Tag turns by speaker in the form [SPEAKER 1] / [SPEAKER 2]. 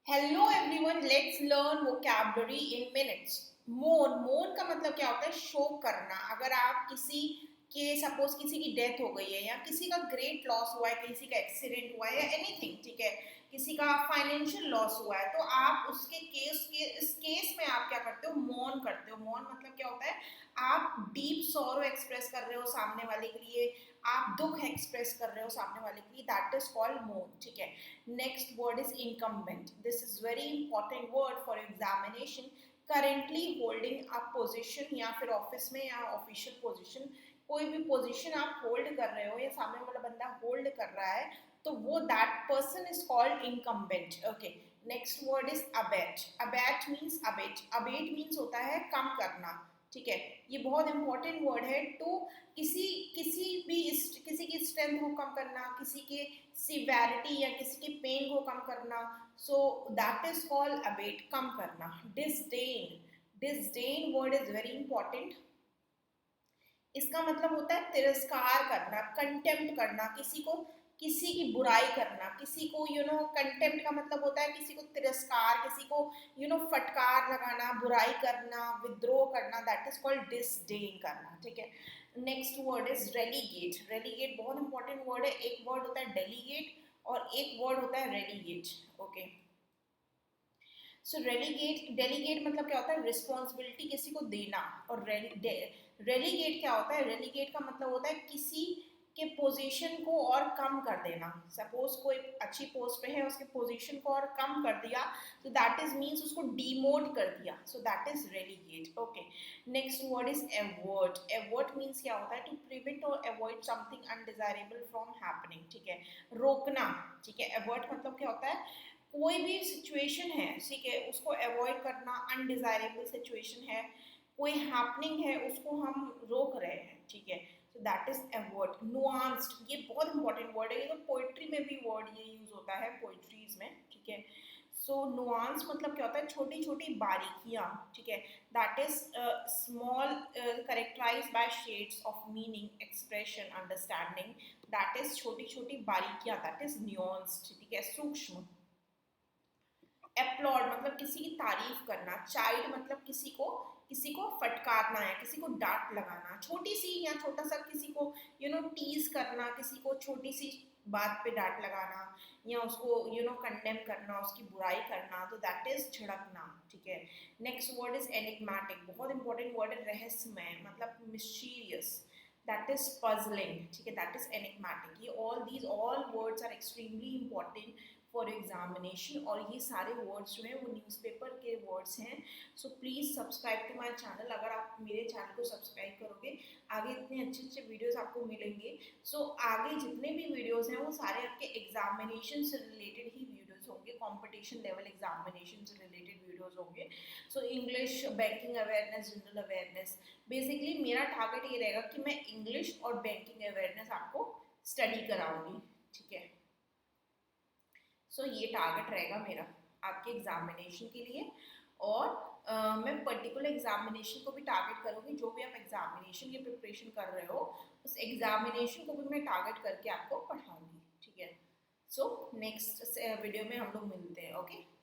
[SPEAKER 1] Hello everyone, let's learn vocabulary in minutes. मोन का मतलब क्या होता है? शो करना। अगर आप किसी के सपोज किसी की डेथ हो गई है या किसी का ग्रेट लॉस हुआ है, किसी का एक्सीडेंट हुआ है या एनीथिंग, ठीक है, किसी का फाइनेंशियल लॉस हुआ है, तो आप उसके इस केस में आप क्या करते हो? मौन करते हो। मौन मतलब क्या होता है? आप डीप सॉरो एक्सप्रेस कर रहे हो सामने वाले के लिए, आप दुख एक्सप्रेस कर रहे हो सामने वाले के लिए, दैट इज कॉल्ड मौन, ठीक है। Next word is incumbent. This is very important word for examination. Currently holding a position या फिर ऑफिस में या ऑफिशियल पोजीशन, कोई भी पोजीशन आप होल्ड कर रहे हो या सामने वाला बंदा होल्ड कर रहा है, तो वो that person is called incumbent. Okay, next word is abate. Abate means abate. Abate means होता है कम करना, ठीक है। ये बहुत इंपॉर्टेंट वर्ड है। तो किसी किसी की स्ट्रेंथ को कम करना, किसी के सिवेरिटी या किसी के पेन को कम करना, so that is called abate, कम करना। Disdain. Disdain word is very important. इसका मतलब होता है तिरस्कार करना, कंटेम्प्ट करना, किसी को, किसी की बुराई करना, किसी को कंटेम्प्ट का मतलब होता है किसी को तिरस्कार, किसी को फटकार लगाना, बुराई करना, विद्रोह करना, दैट इज कॉल्ड डिसडेन करना, ठीक है। Next word is relegate. Relegate बहुत इंपॉर्टेंट वर्ड है। एक वर्ड होता है डेलीगेट और एक वर्ड होता है रेलीगेट। ओके, सो रेलीगेट, डेलीगेट मतलब क्या होता है? रिस्पॉन्सिबिलिटी किसी को देना। और रेलीगेट क्या होता है? रेलीगेट का मतलब होता है किसी के पोजीशन को और कम कर देना। सपोज कोई अच्छी पोस्ट पे है, उसके पोजीशन को और कम कर दिया, तो दैट इज मीन्स उसको डीमोट कर दिया, सो that is relegate. Okay, next word is avert. Avert means क्या होता है? टू प्रिवेंट और avoid something undesirable from happening, ठीक है, रोकना, ठीक है। एवर्ट मतलब क्या होता है? कोई भी सिचुएशन है, ठीक है, उसको अवॉइड करना, अनडिजायरेबल सिचुएशन है, कोई हैपनिंग है, उसको हम रोक रहे हैं, ठीक है, सो दैट इज अवॉइड। नुआंस्ड, ये बहुत इंपॉर्टेंट वर्ड है, ये तो पोइट्री में भी वर्ड ये यूज होता है, पोइट्रीज में, ठीक है। सो नुआंस मतलब क्या होता है? छोटी छोटी बारीकियां, ठीक है, that is small characterize by shades of meaning, expression, understanding, that is छोटी छोटी बारीकियां, दैट इज न्यूआंस्ड, ठीक है, सूक्ष्म। एप्लॉड मतलब किसी की तारीफ करना। चाइल्ड मतलब किसी को फटकारना है, किसी को डांट लगाना, छोटी सी या छोटा सा किसी को टीज करना, किसी को छोटी सी बात पे डांट लगाना या उसको कंडेम करना, उसकी बुराई करना, तो दैट इज झिड़कना, ठीक है। Next word is enigmatic. बहुत इंपॉर्टेंट वर्ड है, रहस्यमय मतलब मिस्टीरियस, दैट इज पजलिंग, ठीक है, दैट इज एनिग्मेटिक। ये all words are extremely important for examination, और ये सारे वर्ड्स जो हैं वो न्यूज़पेपर के वर्ड्स हैं। So please subscribe to my channel. अगर आप मेरे चैनल को सब्सक्राइब करोगे, आगे इतने अच्छे अच्छे वीडियोस आपको मिलेंगे। सो आगे जितने भी वीडियोस हैं वो सारे आपके एग्जामिनेशन से रिलेटेड ही वीडियोस होंगे, कॉम्पिटिशन लेवल एग्जामिनेशन से रिलेटेड वीडियोस होंगे। So English, banking awareness, general awareness, basically मेरा टारगेट ये रहेगा कि मैं इंग्लिश और बैंकिंग अवेयरनेस आपको स्टडी कराऊंगी, ठीक है। सो ये टारगेट रहेगा मेरा आपके एग्जामिनेशन के लिए। और मैं पर्टिकुलर एग्जामिनेशन को भी टारगेट करूँगी। जो भी आप एग्जामिनेशन की प्रिपरेशन कर रहे हो, उस एग्जामिनेशन को भी मैं टारगेट करके आपको पढ़ाऊँगी, ठीक है। सो नेक्स्ट वीडियो में हम लोग मिलते हैं। ओके।